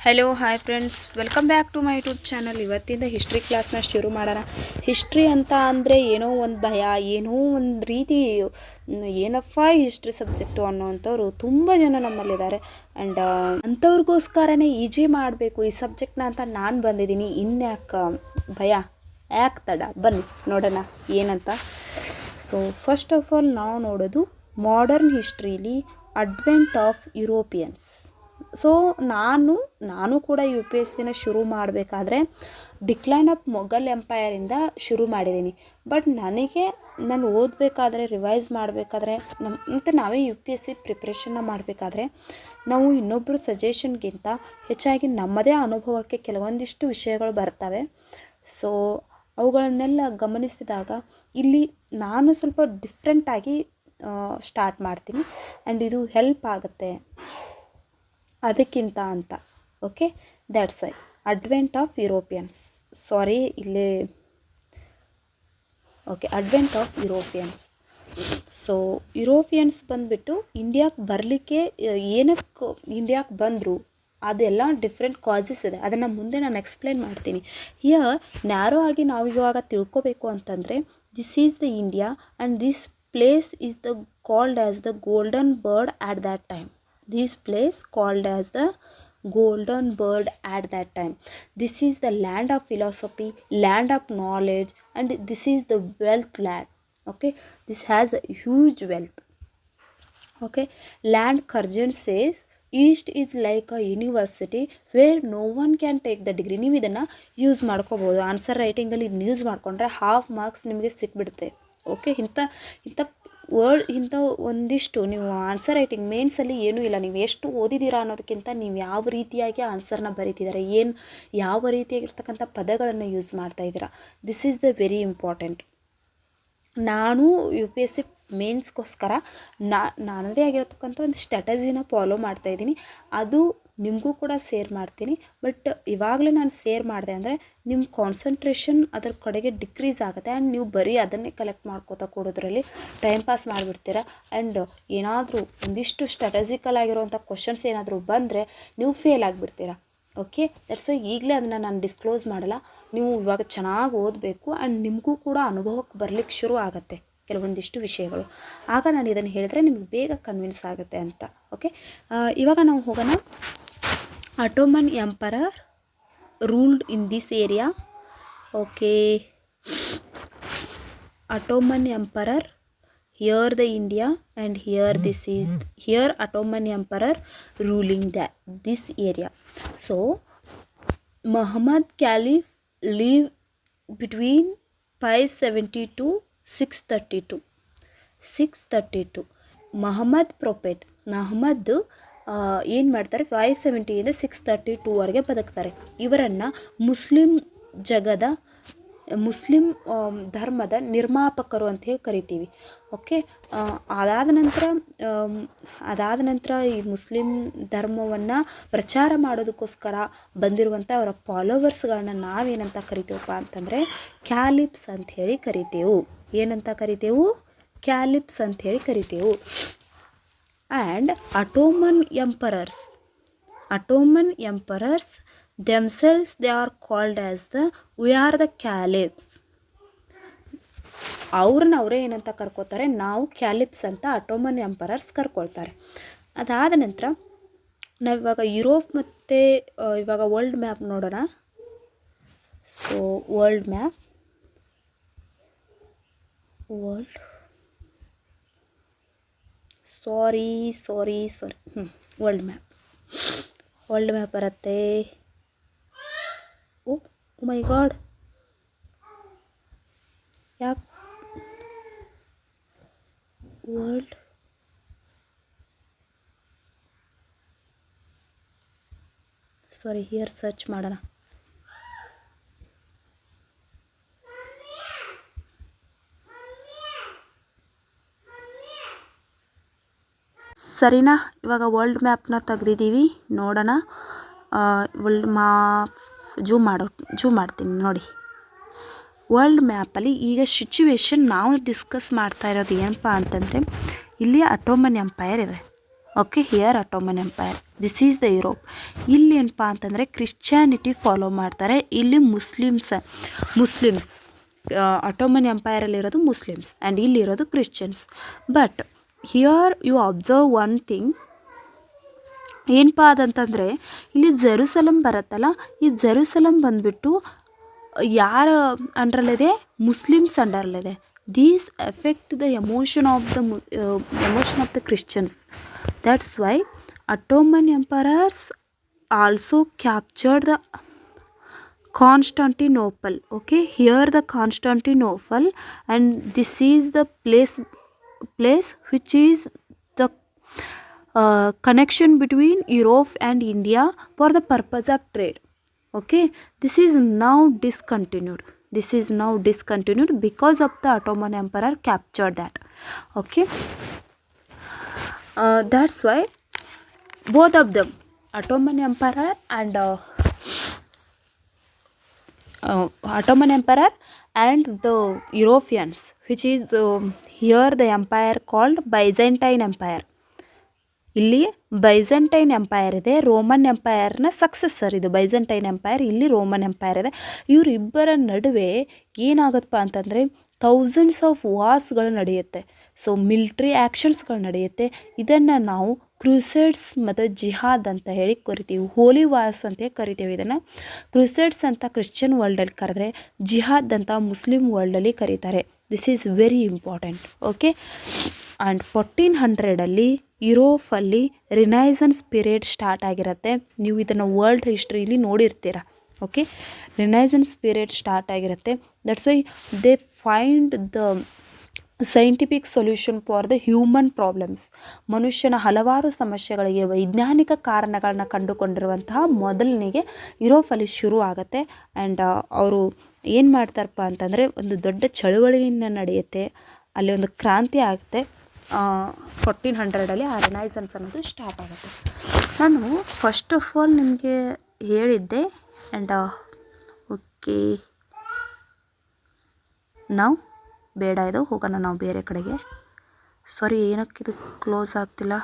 Hello hi friends, welcome back to my YouTube channel. ಇವತ್ತಿಂದ history ಕ್ಲಾಸ್ನ ಶುರು ಮಾಡೋಣ. ಹಿಸ್ಟ್ರಿ ಅಂತ ಅಂದರೆ ಏನೋ ಒಂದು ಭಯ, ಏನೋ ಒಂದು ರೀತಿ ಏನಪ್ಪ ಹಿಸ್ಟ್ರಿ ಸಬ್ಜೆಕ್ಟು ಅನ್ನೋವಂಥವ್ರು ತುಂಬ ಜನ ನಮ್ಮಲ್ಲಿದ್ದಾರೆ. ಆ್ಯಂಡ್ ಅಂಥವ್ರಿಗೋಸ್ಕರನೇ ಈಜಿ ಮಾಡಬೇಕು ಈ ಸಬ್ಜೆಕ್ಟ್ನ ಅಂತ ನಾನು ಬಂದಿದ್ದೀನಿ. ಇನ್ಯಾಕೆ ಭಯ, ಯಾಕೆ ತಡ, ಬನ್ನಿ ನೋಡೋಣ ಏನಂತ. ಸೊ ಫಸ್ಟ್ ಆಫ್ ಆಲ್ ನಾವು ನೋಡೋದು ಮಾಡರ್ನ್ ಹಿಸ್ಟ್ರೀಲಿ ಅಡ್ವೆಂಟ್ ಆಫ್ ಯುರೋಪಿಯನ್ಸ್. ಸೊ ನಾನು ಕೂಡ UPSCನ ಶುರು ಮಾಡಬೇಕಾದ್ರೆ ಡಿಕ್ಲೈನ್ ಆಫ್ ಮೊಘಲ್ ಎಂಪೈರಿಂದ ಶುರು ಮಾಡಿದ್ದೀನಿ. ಬಟ್ ನಾನು ಓದಬೇಕಾದ್ರೆ, ರಿವೈಸ್ ಮಾಡಬೇಕಾದ್ರೆ ಮತ್ತು ನಾವೇ UPSC ಪ್ರಿಪ್ರೇಷನ್ನ ಮಾಡಬೇಕಾದ್ರೆ ನಾವು ಇನ್ನೊಬ್ಬರು ಸಜೆಷನ್ಗಿಂತ ಹೆಚ್ಚಾಗಿ ನಮ್ಮದೇ ಅನುಭವಕ್ಕೆ ಕೆಲವೊಂದಿಷ್ಟು ವಿಷಯಗಳು ಬರ್ತವೆ. ಸೊ ಅವುಗಳನ್ನೆಲ್ಲ ಗಮನಿಸಿದಾಗ ಇಲ್ಲಿ ನಾನು ಸ್ವಲ್ಪ ಡಿಫ್ರೆಂಟಾಗಿ ಸ್ಟಾರ್ಟ್ ಮಾಡ್ತೀನಿ ಆ್ಯಂಡ್ ಇದು ಹೆಲ್ಪ್ ಆಗುತ್ತೆ ಅದಕ್ಕಿಂತ ಅಂತ. Okay, that's I advent of Europeans. Advent of Europeans. So Europeans ಬಂದುಬಿಟ್ಟು ಇಂಡಿಯಾಕ್ಕೆ ಬರಲಿಕ್ಕೆ ಏನಕ್ಕೆ ಇಂಡಿಯಾಕ್ಕೆ ಬಂದರು, ಅದೆಲ್ಲ ಡಿಫ್ರೆಂಟ್ ಕಾಸಸ್ ಇದೆ. ಅದನ್ನು ಮುಂದೆ ನಾನು ಎಕ್ಸ್ಪ್ಲೇನ್ ಮಾಡ್ತೀನಿ. ಹಿಯರ್ ನ್ಯಾರೋ ಆಗಿ ನಾವು ಇವಾಗ ತಿಳ್ಕೊಬೇಕು ಅಂತಂದರೆ, this is the India and this place is the called as the golden bird at that time. This place called as the golden bird at that time. This is the land of philosophy, land of knowledge, and this is the wealth land. Okay, this has a huge wealth. Okay, land Curjun says East is like a university where no one can take the degree. ನೀವು ಇದನ್ನು use ಮಾಡ್ಕೋಬೋದು. Answer ರೈಟಿಂಗಲ್ಲಿ ಇದನ್ನ use ಮಾಡಿಕೊಂಡ್ರೆ half marks ನಿಮಗೆ ಸಿಕ್ಬಿಡುತ್ತೆ. Okay, ಇಂಥ ಒಂದಿಷ್ಟು ನೀವು ಆನ್ಸರ್ ರೈಟಿಂಗ್ ಮೇನ್ಸಲ್ಲಿ ಏನೂ ಇಲ್ಲ, ನೀವು ಎಷ್ಟು ಓದಿದ್ದೀರಾ ಅನ್ನೋದಕ್ಕಿಂತ ನೀವು ಯಾವ ರೀತಿಯಾಗಿ ಆನ್ಸರ್ನ ಬರೀತಿದ್ದಾರೆ, ಯಾವ ರೀತಿಯಾಗಿರ್ತಕ್ಕಂಥ ಪದಗಳನ್ನು ಯೂಸ್ ಮಾಡ್ತಾ ಇದ್ದೀರಾ, this is the very important. ನಾನು UPSC ಮೇನ್ಸ್ಗೋಸ್ಕರ ನನ್ನದೇ ಆಗಿರತಕ್ಕಂಥ ಒಂದು ಸ್ಟ್ರಾಟಜಿನ ಫಾಲೋ ಮಾಡ್ತಾಯಿದ್ದೀನಿ. ಅದು ನಿಮಗೂ ಕೂಡ ಶೇರ್ ಮಾಡ್ತೀನಿ. ಬಟ್ ಇವಾಗಲೇ ನಾನು ಶೇರ್ ಮಾಡಿದೆ ಅಂದರೆ ನಿಮ್ಮ ಕಾನ್ಸಂಟ್ರೇಷನ್ ಅದರ ಕಡೆಗೆ ಡಿಕ್ರೀಸ್ ಆಗುತ್ತೆ ಆ್ಯಂಡ್ ನೀವು ಬರೀ ಅದನ್ನೇ ಕಲೆಕ್ಟ್ ಮಾಡ್ಕೋತಾ ಕೊಡೋದ್ರಲ್ಲಿ ಟೈಮ್ ಪಾಸ್ ಮಾಡಿಬಿಡ್ತೀರ. ಆ್ಯಂಡ್ ಏನಾದರೂ ಒಂದಿಷ್ಟು ಸ್ಟ್ರಾಟಜಿಕಲ್ ಆಗಿರುವಂಥ ಕ್ವಶನ್ಸ್ ಏನಾದರೂ ಬಂದರೆ ನೀವು ಫೇಲ್ ಆಗಿಬಿಡ್ತೀರ. ಓಕೆ, ದಟ್ಸ್ ಈಗಲೇ ಅದನ್ನು ನಾನು ಡಿಸ್ಕ್ಲೋಸ್ ಮಾಡಲ್ಲ. ನೀವು ಇವಾಗ ಚೆನ್ನಾಗಿ ಓದಬೇಕು ಆ್ಯಂಡ್ ನಿಮಗೂ ಕೂಡ ಅನುಭವಕ್ಕೆ ಬರಲಿಕ್ಕೆ ಶುರು ಆಗುತ್ತೆ ಕೆಲವೊಂದಿಷ್ಟು ವಿಷಯಗಳು. ಆಗ ನಾನು ಇದನ್ನು ಹೇಳಿದ್ರೆ ನಿಮಗೆ ಬೇಗ ಕನ್ವಿನ್ಸ್ ಆಗುತ್ತೆ ಅಂತ. ಓಕೆ, ಇವಾಗ ನಾವು ಹೋಗೋಣ. Ottoman Emperor ruled in this area. Okay, Ottoman Emperor, here the India and here Ottoman Emperor ruling this area. So Muhammad Caliph lived between 570 to 632. Muhammad prophet, Muhammad ಏನು ಮಾಡ್ತಾರೆ, 570 632ವರೆಗೆ ಬದುಕ್ತಾರೆ. ಇವರನ್ನು ಮುಸ್ಲಿಂ ಧರ್ಮದ ನಿರ್ಮಾಪಕರು ಅಂತ ಹೇಳಿ ಕರಿತೀವಿ. ಓಕೆ, ಅದಾದ ನಂತರ ಈ ಮುಸ್ಲಿಂ ಧರ್ಮವನ್ನು ಪ್ರಚಾರ ಮಾಡೋದಕ್ಕೋಸ್ಕರ ಬಂದಿರುವಂಥ ಅವರ ಫಾಲೋವರ್ಸ್ಗಳನ್ನ ನಾವೇನಂತ ಕರಿತೇವಪ್ಪ ಅಂತಂದರೆ ಕ್ಯಾಲಿಪ್ಸ್ ಅಂಥೇಳಿ ಕರಿತೇವು. ಏನಂತ ಕರಿತೇವು? ಕ್ಯಾಲಿಪ್ಸ್ ಅಂಥೇಳಿ ಕರಿತೇವು. And Ottoman emperors themselves, they are called as we are the caliphs. ಅವರೇ ಏನಂತ ಕರ್ಕೋತಾರೆ, ನಾವು ಕ್ಯಾಲಿಪ್ಸ್ ಅಂತ ಅಟೋಮನ್ ಎಂಪರರ್ಸ್ ಕರ್ಕೊಳ್ತಾರೆ. ಅದಾದ ನಂತರ ನಾವಿವಾಗ ಯುರೋಪ್ ಮತ್ತು ಇವಾಗ ವರ್ಲ್ಡ್ ಮ್ಯಾಪ್ ನೋಡೋಣ. ಸೊ ವರ್ಲ್ಡ್ ಮ್ಯಾಪ್ ಬರುತ್ತೆ. ಓ ಮೈ ಗಾಡ್, ಯಾಕೆ ವರ್ಲ್ಡ್ ಹಿಯರ್ ಸರ್ಚ್ ಮಾಡೋಣ. ಸರಿನಾ? ಇವಾಗ ವರ್ಲ್ಡ್ ಮ್ಯಾಪ್ನ ತೆಗ್ದಿದ್ದೀವಿ, ನೋಡೋಣ. ವರ್ಲ್ಡ್ ಮ್ಯಾಪ್ ಜೂಮ್ ಮಾಡ್ತೀನಿ ನೋಡಿ. ವರ್ಲ್ಡ್ ಮ್ಯಾಪಲ್ಲಿ ಈಗ ಸಿಚುವೇಶನ್ ನಾವು ಡಿಸ್ಕಸ್ ಮಾಡ್ತಾ ಇರೋದು ಏನಪ್ಪ ಅಂತಂದರೆ, ಇಲ್ಲಿ ಅಟೋಮನ್ ಎಂಪೈರ್ ಇದೆ. Okay, here Ottoman empire, this is the Europe. ಇಲ್ಲಿ ಏನಪ್ಪ ಅಂತಂದರೆ ಕ್ರಿಶ್ಚಿಯಾನಿಟಿ ಫಾಲೋ ಮಾಡ್ತಾರೆ, ಇಲ್ಲಿ ಮುಸ್ಲಿಮ್ಸ್ ಅಟೋಮನ್ ಎಂಪೈರಲ್ಲಿರೋದು ಮುಸ್ಲಿಮ್ಸ್ ಆ್ಯಂಡ್ ಇಲ್ಲಿರೋದು Christians. But here you observe one thing, ಏನಪ್ಪ ಅದಂತಂದರೆ ಇಲ್ಲಿ ಜೆರುಸಲಮ್ ಬರುತ್ತಲ್ಲ, ಈ ಜೆರುಸಲಮ್ ಬಂದುಬಿಟ್ಟು ಯಾರ ಅಂಡರಲ್ಲಿದೆ? ಮುಸ್ಲಿಮ್ಸ್ ಅಂಡರಲ್ಲಿದೆ. These effect the emotion of the Christians. That's why Ottoman emperors also captured the Constantinople. Okay, here the Constantinople, and this is the place which is the connection between Europe and India for the purpose of trade. Okay, this is now discontinued. Because of the Ottoman Emperor captured that. Okay, that's why both of them, Ottoman Emperor and the Europeans, which is here the empire called Byzantine Empire. ಇಲ್ಲಿ ಬೈಜೆಂಟೈನ್ empire ಇದೆ, Roman ಎಂಪೈರ್ನ successor ಇದು ಬೈಜೆಂಟೈನ್ empire, ಇಲ್ಲಿ Roman empire ಇದೆ. ಇವರಿಬ್ಬರ ನಡುವೆ ಏನಾಗುತ್ತಪ್ಪ ಅಂತಂದರೆ thousands of ವಾರ್ಸ್ಗಳು ನಡೆಯುತ್ತೆ. So military ಆ್ಯಕ್ಷನ್ಸ್ಗಳು ನಡೆಯುತ್ತೆ. ಇದನ್ನು ನಾವು ಕ್ರೂಸೇಡ್ಸ್ ಮತ್ತು ಜಿಹಾದ್ ಅಂತ ಹೇಳಿ ಕರಿತೀವಿ, ಹೋಲಿ ವಾರ್ಸ್ ಅಂತ ಹೇಳಿ ಕರಿತೀವಿ. ಇದನ್ನು ಕ್ರೂಸೇಡ್ಸ್ ಅಂತ ಕ್ರಿಶ್ಚಿಯನ್ ವರ್ಲ್ಡಲ್ಲಿ ಕರೆದ್ರೆ, ಜಿಹಾದ್ ಅಂತ ಮುಸ್ಲಿಂ ವರ್ಲ್ಡಲ್ಲಿ ಕರೀತಾರೆ. This is very important. Okay, and 1400 ಯುರೋಪಲ್ಲಿ ರಿನೈಸನ್ಸ್ ಪೀರಿಯಡ್ ಸ್ಟಾರ್ಟ್ ಆಗಿರುತ್ತೆ. ನೀವು ಇದನ್ನು ವರ್ಲ್ಡ್ ಹಿಸ್ಟ್ರಿಲಿ ನೋಡಿರ್ತೀರ. ಓಕೆ, ರಿನೈಸನ್ಸ್ ಪೀರಿಯಡ್ ಸ್ಟಾರ್ಟ್ ಆಗಿರುತ್ತೆ. That's why they find the scientific solution for the human problems. ಮನುಷ್ಯನ ಹಲವಾರು ಸಮಸ್ಯೆಗಳಿಗೆ ವೈಜ್ಞಾನಿಕ ಕಾರಣಗಳನ್ನ ಕಂಡುಕೊಂಡಿರುವಂತಹ ಮೊದಲನಿಗೆ ಯುರೋಪಲ್ಲಿ ಶುರು ಆಗುತ್ತೆ. ಆ್ಯಂಡ್ ಅವರು ಏನು ಮಾಡ್ತಾರಪ್ಪ ಅಂತಂದರೆ, ಒಂದು ದೊಡ್ಡ ಚಳುವಳಿಯನ್ನು ನಡೆಯುತ್ತೆ, ಅಲ್ಲಿ ಒಂದು ಕ್ರಾಂತಿ ಆಗುತ್ತೆ. 1400 ಆ ರಿನೈಸನ್ಸ್ ಅನ್ನೋದು ಸ್ಟಾರ್ಟ್ ಆಗುತ್ತೆ. ನಾನು ಫಸ್ಟ್ ಆಫ್ ಆಲ್ ನಿಮಗೆ ಹೇಳಿದ್ದೆ. ಆ್ಯಂಡ್ ಓಕೆ, ನಾವು ಬೇಡ, ಇದು ಹೋಗೋಣ ನಾವು ಬೇರೆ ಕಡೆಗೆ. ಸಾರಿ, ಏನಕ್ಕಿದು ಕ್ಲೋಸ್ ಆಗ್ತಿಲ್ಲ?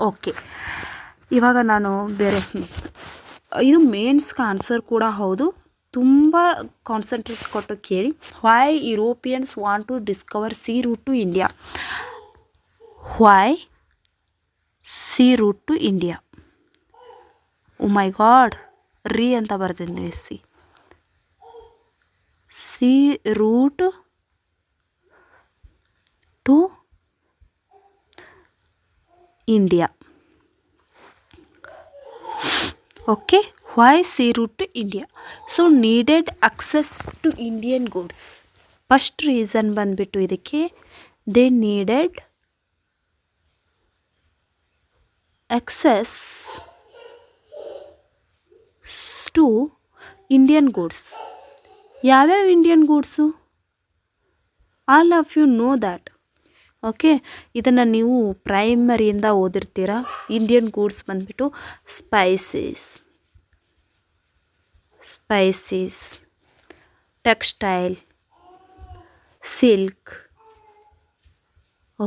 ಓಕೆ, ಇವಾಗ ನಾನು ಬೇರೆ, ಇದು ಮೇನ್ಸ್ಗೆ ಆನ್ಸರ್ ಕೂಡ ಹೌದು, ತುಂಬ ಕಾನ್ಸಂಟ್ರೇಟ್ ಕೊಟ್ಟು ಕೇಳಿ. Why Europeans want to discover sea route to India? Why sea route to India? Oh my God, ರೀ ಅಂತ ಬರ್ತೀನಿ. Sea route to India. Okay, why sea route to India? So needed access to Indian goods. First reason ಬಂದುಬಿಟ್ಟು ಇದಕ್ಕೆ, they needed access to Indian goods. ಯಾವ್ಯಾವ Indian goods? All of you know that. Okay, ಇದನ್ನು ನೀವು ಪ್ರೈಮರಿಯಿಂದ ಓದಿರ್ತೀರ. Indian goods ಬಂದುಬಿಟ್ಟು spices, textile, silk.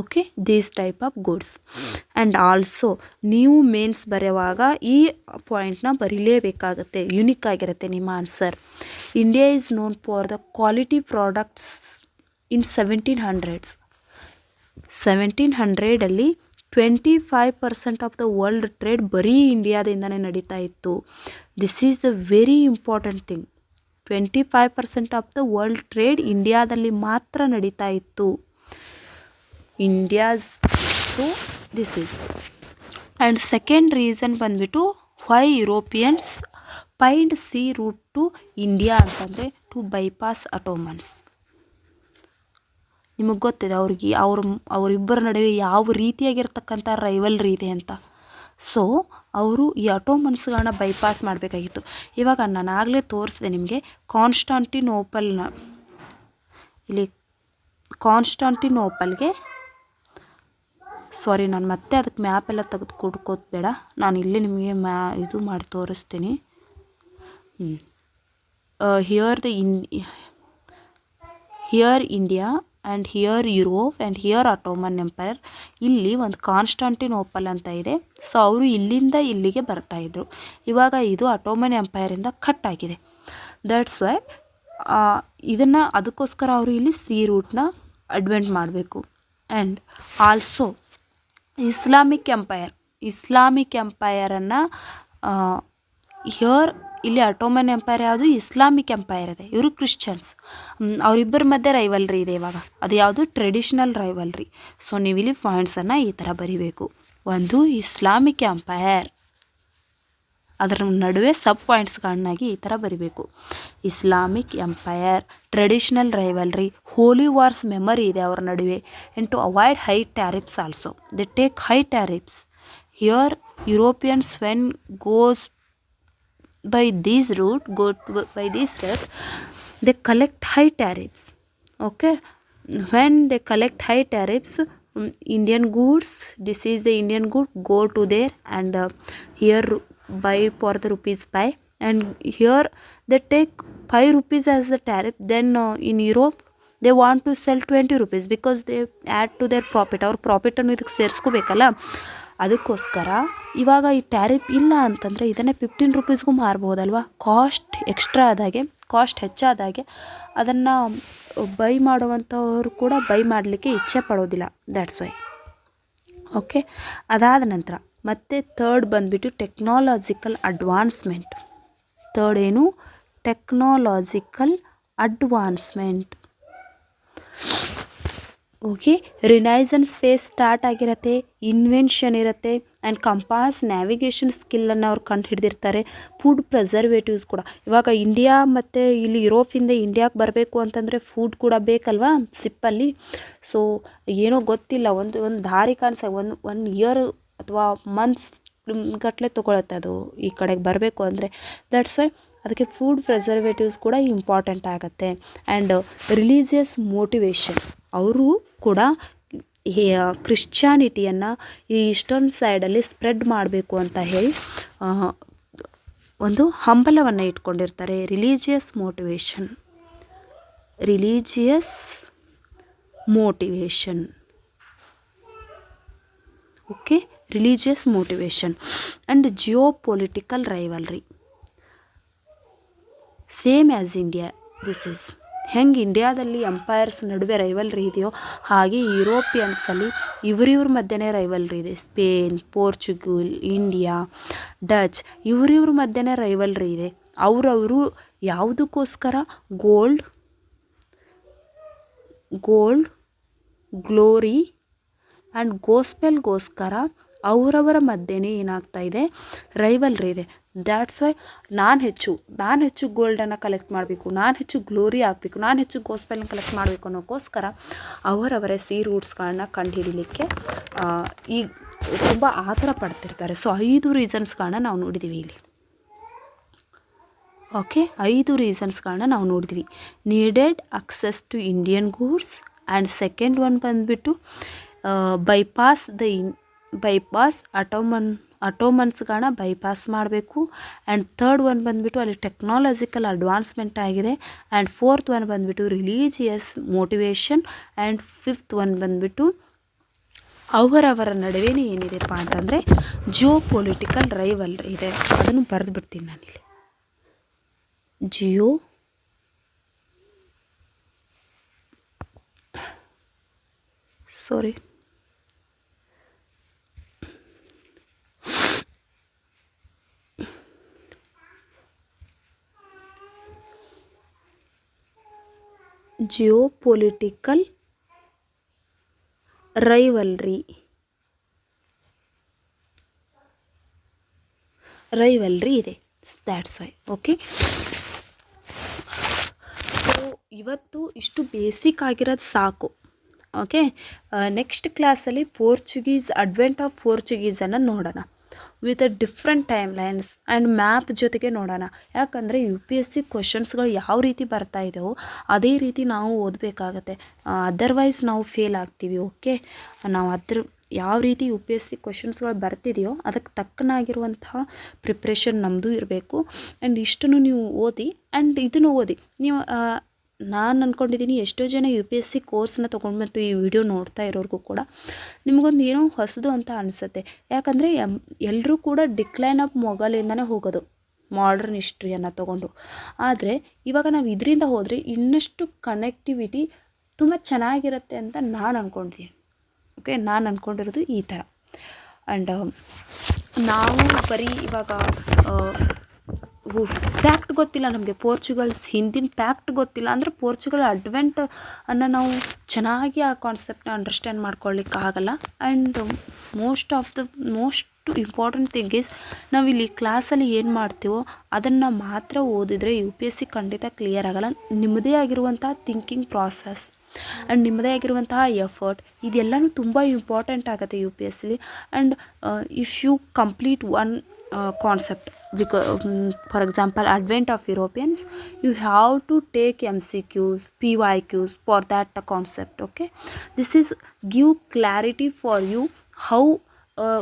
Okay, these type of goods. And also ನೀವು mains ಬರೆಯುವಾಗ ಈ ಪಾಯಿಂಟ್ನ ಬರೀಲೇಬೇಕಾಗತ್ತೆ, ಯುನಿಕ್ ಆಗಿರುತ್ತೆ ನಿಮ್ಮ answer. India is known for the quality products in 1700s. 1700 25% of the world trade ಬರೀ ಇಂಡಿಯಾದಿಂದನೇ ನಡೀತಾ ಇತ್ತು. This is the very important thing. 25% of the world trade ಇಂಡಿಯಾದಲ್ಲಿ ಮಾತ್ರ ನಡೀತಾ ಇತ್ತು. India's, so this is. And second reason ಬಂದುಬಿಟ್ಟು why Europeans find sea route to India ಅಂತಂದರೆ ಟು ಬೈಪಾಸ್ ಅಟೋಮನ್ಸ್. ನಿಮಗೆ ಗೊತ್ತಿದೆ ಅವರಿಬ್ಬರ ನಡುವೆ ಯಾವ ರೀತಿಯಾಗಿರ್ತಕ್ಕಂಥ ರೈವಲ್ರಿ ಇದೆ ಅಂತ. ಸೊ ಅವರು ಈ ಅಟೋಮನ್ಸ್ಗಳನ್ನ ಬೈಪಾಸ್ ಮಾಡಬೇಕಾಗಿತ್ತು. ಇವಾಗ ನಾನು ಆಗಲೇ ತೋರಿಸಿದೆ ನಿಮಗೆ ಕಾನ್ಸ್ಟಾಂಟಿನೋಪಲ್ನ. ಇಲ್ಲಿ ಕಾನ್ಸ್ಟಾಂಟಿನೋಪಲ್ಗೆ, ಸಾರಿ, ನಾನು ಮತ್ತೆ ಅದಕ್ಕೆ ಮ್ಯಾಪೆಲ್ಲ ತೆಗೆದು ಕೊಡ್ಕೋದು ಬೇಡ, ನಾನು ಇಲ್ಲಿ ನಿಮಗೆ ಇದು ಮಾಡಿ ತೋರಿಸ್ತೀನಿ. Here the here India and here Europe and here Ottoman empire. ಇಲ್ಲಿ ಒಂದು ಕಾನ್ಸ್ಟಾಂಟಿನೋಪಲ್ ಅಂತ ಇದೆ. ಸೊ ಅವರು ಇಲ್ಲಿಂದ ಇಲ್ಲಿಗೆ ಬರ್ತಾಯಿದ್ರು. ಇವಾಗ ಇದು ಅಟೋಮನ್ ಎಂಪೈರಿಂದ ಕಟ್ ಆಗಿದೆ. ದಟ್ಸ್ ವೈ ಇದನ್ನು ಅದಕ್ಕೋಸ್ಕರ ಅವರು ಇಲ್ಲಿ ಸಿ ರೂಟ್ನ ಅಡ್ವೆಂಟ್ ಮಾಡಬೇಕು. ಆ್ಯಂಡ್ ಆಲ್ಸೋ ಇಸ್ಲಾಮಿಕ್ ಎಂಪೈರನ್ನು ಹಿಯರ್ ಇಲ್ಲಿ ಅಟೋಮನ್ ಎಂಪೈರ್ ಯಾವುದು, ಇಸ್ಲಾಮಿಕ್ ಎಂಪೈರ್ ಇದೆ. ಇವರು ಕ್ರಿಶ್ಚಿಯನ್ಸ್. ಅವರಿಬ್ಬರ ಮಧ್ಯೆ ರೈವಲ್ರಿ ಇದೆ ಇವಾಗ. ಅದು ಯಾವುದು, ಟ್ರೆಡಿಷ್ನಲ್ ರೈವಲ್ರಿ. ಸೊ ನೀವಿಲ್ಲಿ ಪಾಯಿಂಟ್ಸನ್ನು ಈ ಥರ ಬರಿಬೇಕು. ಒಂದು ಇಸ್ಲಾಮಿಕ್ ಎಂಪೈರ್, ಅದರ ನಡುವೆ ಸಬ್ ಪಾಯಿಂಟ್ಸ್ಗಳನ್ನಾಗಿ ಈ ಥರ ಬರಿಬೇಕು. Islamic empire, traditional rivalry, holy wars memory ಇದೆ ಅವರ ನಡುವೆ. And to avoid high tariffs also they take high tariffs. Here Europeans when goes by this route they collect high tariffs. Okay, when they collect high tariffs, Indian goods, this is the Indian good, go to there and here buy for the rupees buy, and here they take 5 rupees as the tariff. Then in Europe they want to sell 20 rupees because they add to their profit. ಅವ್ರ ಪ್ರಾಫಿಟನ್ನು ಇದಕ್ಕೆ ಸೇರಿಸ್ಕೋಬೇಕಲ್ಲ, ಅದಕ್ಕೋಸ್ಕರ ಇವಾಗ ಈ tariff ಇಲ್ಲ ಅಂತಂದರೆ ಇದನ್ನೇ 15 ರೂಪೀಸ್ಗೂ ಮಾರ್ಬೋದಲ್ವ. Cost extra ಆದಾಗೆ, cost ಹೆಚ್ಚಾದಾಗೆ ಅದನ್ನು by ಮಾಡುವಂಥವ್ರು ಕೂಡ ಬೈ ಮಾಡಲಿಕ್ಕೆ ಇಚ್ಛೆ ಪಡೋದಿಲ್ಲ. That's why. ಓಕೆ, ಅದಾದ ನಂತರ ಮತ್ತೆ ಥರ್ಡ್ ಬಂದುಬಿಟ್ಟು ಟೆಕ್ನಾಲಜಿಕಲ್ ಅಡ್ವಾನ್ಸ್ಮೆಂಟ್. ಥರ್ಡ್ ಏನು, technological advancement. Okay, renaissance phase start ಆಗಿರುತ್ತೆ, ಇನ್ವೆನ್ಷನ್ ಇರುತ್ತೆ, ಆ್ಯಂಡ್ ಕಂಪಾಸ್ ನ್ಯಾವಿಗೇಷನ್ ಸ್ಕಿಲ್ಲನ್ನು ಅವ್ರು ಕಂಡು ಹಿಡಿದಿರ್ತಾರೆ. ಫುಡ್ ಪ್ರಿಸರ್ವೇಟಿವ್ಸ್ ಕೂಡ. ಇವಾಗ ಇಂಡಿಯಾ ಮತ್ತು ಇಲ್ಲಿ ಯುರೋಪಿಂದ ಇಂಡಿಯಾಕ್ಕೆ ಬರಬೇಕು ಅಂತಂದರೆ ಫುಡ್ ಕೂಡ ಬೇಕಲ್ವಾ ಸಿಪ್ಪಲ್ಲಿ. ಸೊ ಏನೋ ಗೊತ್ತಿಲ್ಲ, ಒಂದು ದಾರಿ ಒನ್ ಇಯರ್ ಅಥವಾ ಮಂತ್ಸ್ ಗಟ್ಟಲೆ ತೊಗೊಳತ್ತೆ ಅದು ಈ ಕಡೆಗೆ ಬರಬೇಕು ಅಂದರೆ. ದಟ್ಸ್ ವೈ ಅದಕ್ಕೆ ಫುಡ್ ಪ್ರಿಸರ್ವೇಟಿವ್ಸ್ ಕೂಡ ಇಂಪಾರ್ಟೆಂಟ್ ಆಗುತ್ತೆ. ಆ್ಯಂಡ್ ರಿಲೀಜಿಯಸ್ ಮೋಟಿವೇಶನ್, ಅವರು ಕೂಡ ಕ್ರಿಶ್ಚಾನಿಟಿಯನ್ನು ಈ ಈಸ್ಟರ್ನ್ ಸೈಡಲ್ಲಿ ಸ್ಪ್ರೆಡ್ ಮಾಡಬೇಕು ಅಂತ ಹೇಳಿ ಒಂದು ಹಂಬಲವನ್ನು ಇಟ್ಕೊಂಡಿರ್ತಾರೆ. Religious motivation. Okay, religious motivation and geopolitical rivalry. Same as India. This is ಹೆಂಗೆ ಇಂಡಿಯಾದಲ್ಲಿ ಎಂಪೈರ್ಸ್ ನಡುವೆ ರೈವಲ್ರಿ ಇದೆಯೋ ಹಾಗೆ ಯುರೋಪಿಯನ್ಸಲ್ಲಿ ಇವ್ರ ಮಧ್ಯೆನೇ ರೈವಲ್ರಿ ಇದೆ. ಸ್ಪೇನ್, ಪೋರ್ಚುಗಲ್, ಇಂಡಿಯಾ, ಡಚ್ ಇವ್ರ ಮಧ್ಯೆನೇ ರೈವಲ್ರಿ ಇದೆ. ಅವರು ಯಾವುದಕ್ಕೋಸ್ಕರ, ಗೋಲ್ಡ್, ಗ್ಲೋರಿ ಆ್ಯಂಡ್ ಗೋಸ್ಪೆಲ್ಗೋಸ್ಕರ ಅವರವರ ಮಧ್ಯೆನೇ ಏನಾಗ್ತಾ ಇದೆ, ರೈವಲ್ರಿ ಇದೆ. ದ್ಯಾಟ್ಸ್ ವೈ ನಾನು ಹೆಚ್ಚು ಗೋಲ್ಡನ್ನು ಕಲೆಕ್ಟ್ ಮಾಡಬೇಕು, ನಾನು ಹೆಚ್ಚು ಗ್ಲೋರಿ ಆಗಬೇಕು, ನಾನು ಹೆಚ್ಚು ಗೋಸ್ಪೆಲ್ನ ಕಲೆಕ್ಟ್ ಮಾಡಬೇಕು ಅನ್ನೋಕ್ಕೋಸ್ಕರ ಅವರವರ ಸಿ ರೂಟ್ಸ್ಗಳನ್ನ ಕಂಡುಹಿಡಲಿಕ್ಕೆ ಈಗ ತುಂಬ ಆತರ ಪಡ್ತಿರ್ತಾರೆ. ಸೊ 5 ರೀಸನ್ಸ್ಗಳನ್ನ ನಾವು ನೋಡಿದ್ದೀವಿ ಇಲ್ಲಿ. ಓಕೆ, 5 ರೀಸನ್ಸ್ಗಳನ್ನ ನಾವು ನೋಡಿದ್ವಿ. Needed access to Indian goods, and second one ಬಂದುಬಿಟ್ಟು ಬೈಪಾಸ್ ಅಟೋಮನ್ಸ್ಗಳನ್ನ ಬೈಪಾಸ್ ಮಾಡಬೇಕು. ಆ್ಯಂಡ್ ಥರ್ಡ್ ಒನ್ ಬಂದುಬಿಟ್ಟು ಅಲ್ಲಿ ಟೆಕ್ನಾಲಜಿಕಲ್ ಅಡ್ವಾನ್ಸ್ಮೆಂಟ್ ಆಗಿದೆ. ಆ್ಯಂಡ್ ಫೋರ್ತ್ ಒನ್ ಬಂದುಬಿಟ್ಟು religious motivation. And fifth one ಬಂದುಬಿಟ್ಟು ಅವರವರ ನಡುವೆ ಏನಿದೆಪ್ಪ ಅಂತಂದರೆ ಜಿಯೋಪೊಲಿಟಿಕಲ್ ರೈವಲ್ರಿ ಇದೆ. ಅದನ್ನು ಬರೆದುಬಿಡ್ತೀನಿ ನಾನಿಲ್ಲಿ. ಜಿಯೋಪೊಲಿಟಿಕಲ್ ರೈವಲ್ರಿ ಇದೆ. That's why. ಓಕೆ, ಸೊ ಇವತ್ತು ಇಷ್ಟು ಬೇಸಿಕ್ ಆಗಿರೋದು ಸಾಕು. ಓಕೆ, ನೆಕ್ಸ್ಟ್ ಕ್ಲಾಸಲ್ಲಿ ಅಡ್ವೆಂಟ್ ಆಫ್ ಪೋರ್ಚುಗೀಸನ್ನು ನೋಡೋಣ. With a different time lines and map ಜೊತೆಗೆ ನೋಡೋಣ. ಯಾಕಂದರೆ ಯು ಪಿ ಎಸ್ ಸಿ ಕ್ವಶನ್ಸ್ಗಳು ಯಾವ ರೀತಿ ಬರ್ತಾ ಇದೆಯೋ ಅದೇ ರೀತಿ ನಾವು ಓದಬೇಕಾಗತ್ತೆ, ಅದರ್ವೈಸ್ ನಾವು ಫೇಲ್ ಆಗ್ತೀವಿ. ಓಕೆ, ನಾವು ಯಾವ ರೀತಿ ಯು ಪಿ ಎಸ್ ಸಿ ಕ್ವಶನ್ಸ್ಗಳು ಬರ್ತಿದೆಯೋ ಅದಕ್ಕೆ ತಕ್ಕನಾಗಿರುವಂತಹ ಪ್ರಿಪ್ರೇಷನ್ ನಮ್ಮದು ಇರಬೇಕು. ಆ್ಯಂಡ್ ಇಷ್ಟನ್ನು ನೀವು ಓದಿ ಆ್ಯಂಡ್ ಇದನ್ನು ಓದಿ. ನೀವು ನಾನು ಅಂದ್ಕೊಂಡಿದ್ದೀನಿ ಎಷ್ಟೋ ಜನ ಯು ಪಿ ಎಸ್ ಸಿ ಕೋರ್ಸ್ನ ತೊಗೊಂಡ್ಬಿಟ್ಟು ಈ ವಿಡಿಯೋ ನೋಡ್ತಾ ಇರೋರಿಗೂ ಕೂಡ ನಿಮಗೊಂದು ಏನೋ ಹೊಸದು ಅಂತ ಅನಿಸುತ್ತೆ. ಯಾಕಂದರೆ ಎಲ್ಲರೂ ಕೂಡ ಡಿಕ್ಲೈನ್ ಆಫ್ ಮೊಘಲಿಂದನೇ ಹೋಗೋದು ಮಾಡರ್ನ್ ಹಿಸ್ಟ್ರಿಯನ್ನು ತೊಗೊಂಡು. ಆದರೆ ಇವಾಗ ನಾವು ಇದರಿಂದ ಹೋದರೆ ಇನ್ನಷ್ಟು ಕನೆಕ್ಟಿವಿಟಿ ತುಂಬ ಚೆನ್ನಾಗಿರುತ್ತೆ ಅಂತ ನಾನು ಅಂದ್ಕೊಂಡಿದ್ದೀನಿ. ಓಕೆ, ನಾನು ಅಂದ್ಕೊಂಡಿರೋದು ಈ ಥರ. ಆ್ಯಂಡ್ ನಾವು ಬರೀ ಇವಾಗ ಫ್ಯಾಕ್ಟ್ ಗೊತ್ತಿಲ್ಲ ನಮಗೆ, ಪೋರ್ಚುಗಲ್ಸ್ ಹಿಂದಿನ ಫ್ಯಾಕ್ಟ್ ಗೊತ್ತಿಲ್ಲ ಅಂದರೆ ಪೋರ್ಚುಗಲ್ ಅಡ್ವೆಂಟ್ ಅನ್ನು ನಾವು ಚೆನ್ನಾಗಿ ಆ ಕಾನ್ಸೆಪ್ಟನ್ನ ಅಂಡರ್ಸ್ಟ್ಯಾಂಡ್ ಮಾಡ್ಕೊಳ್ಳಿಕ್ಕಾಗಲ್ಲ. And most important thing is ನಾವಿಲ್ಲಿ ಕ್ಲಾಸಲ್ಲಿ ಏನು ಮಾಡ್ತೀವೋ ಅದನ್ನು ಮಾತ್ರ ಓದಿದರೆ ಯು ಪಿ ಎಸ್ ಸಿ ಖಂಡಿತ ಕ್ಲಿಯರ್ ಆಗೋಲ್ಲ. ನಿಮ್ಮದೇ ಆಗಿರುವಂಥ ಥಿಂಕಿಂಗ್ ಪ್ರಾಸೆಸ್ ಆ್ಯಂಡ್ ನಿಮ್ಮದೇ ಆಗಿರುವಂತಹ ಎಫರ್ಟ್ ಇದೆಲ್ಲನೂ ತುಂಬ ಇಂಪಾರ್ಟೆಂಟ್ ಆಗುತ್ತೆ ಯು ಪಿ ಎಸ್ ಸಿಲಿ. And if you complete one concept, because for example advent of Europeans, you have to take MCQs, PYQs for that concept. Okay, this is give clarity for you how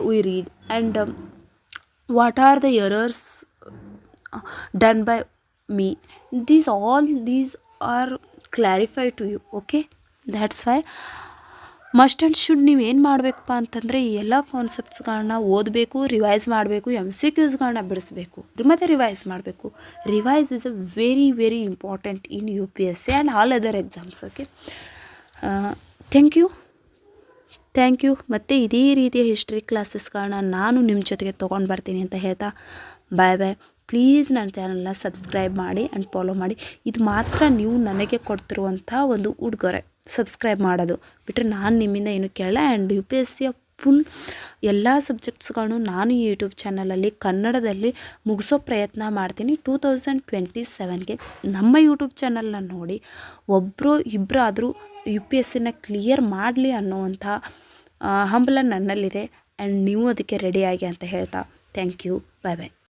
we read and what are the errors done by me. These are clarified to you. Okay, that's why must and should ನೀವು ಏನು ಮಾಡಬೇಕಪ್ಪ ಅಂತಂದರೆ ಈ ಎಲ್ಲ ಕಾನ್ಸೆಪ್ಟ್ಸ್ಗಳನ್ನ ಓದಬೇಕು, revise ಮಾಡಬೇಕು, MCQsಗಳನ್ನ ಬಿಡಿಸ್ಬೇಕು ಮತ್ತು ರಿವೈಸ್ ಮಾಡಬೇಕು. Revise is a very very important in U P S C and all other exams. Okay, thank you. ಮತ್ತು ಇದೇ ರೀತಿಯ ಹಿಸ್ಟ್ರಿ ಕ್ಲಾಸಸ್ಗಳನ್ನ ನಾನು ನಿಮ್ಮ ಜೊತೆಗೆ ತೊಗೊಂಡು ಬರ್ತೀನಿ ಅಂತ ಹೇಳ್ತಾ ಬಾಯ್. ಪ್ಲೀಸ್ ನನ್ನ ಚಾನಲ್ನ ಸಬ್ಸ್ಕ್ರೈಬ್ ಮಾಡಿ ಆ್ಯಂಡ್ ಫಾಲೋ ಮಾಡಿ. ಇದು ಮಾತ್ರ ನೀವು ನನಗೆ ಕೊಡ್ತಿರುವಂಥ ಒಂದು ಉಡುಗೊರೆ, ಸಬ್ಸ್ಕ್ರೈಬ್ ಮಾಡೋದು ಬಿಟ್ಟರೆ ನಾನು ನಿಮ್ಮಿಂದ ಏನು ಕೇಳಲ್ಲ. ಆ್ಯಂಡ್ ಯು ಪಿ ಎಸ್ ಸಿಯ ಫುಲ್ ಎಲ್ಲ ಸಬ್ಜೆಕ್ಟ್ಸ್ಗಳನ್ನು ನಾನು ಈ ಯೂಟ್ಯೂಬ್ ಚಾನಲಲ್ಲಿ ಕನ್ನಡದಲ್ಲಿ ಮುಗಿಸೋ ಪ್ರಯತ್ನ ಮಾಡ್ತೀನಿ 2027ಗೆ. ನಮ್ಮ ಯೂಟ್ಯೂಬ್ ಚಾನಲ್ನ ನೋಡಿ ಇಬ್ಬರು ಆದರೂ ಯು ಪಿ ಎಸ್ ಸಿನ ಕ್ಲಿಯರ್ ಮಾಡಲಿ ಅನ್ನೋವಂಥ ಹಂಬಲ ನನ್ನಲ್ಲಿದೆ. ಆ್ಯಂಡ್ ನೀವು ಅದಕ್ಕೆ ರೆಡಿಯಾಗಿ ಅಂತ ಹೇಳ್ತಾ ಥ್ಯಾಂಕ್ ಯು. ಬಾಯ್.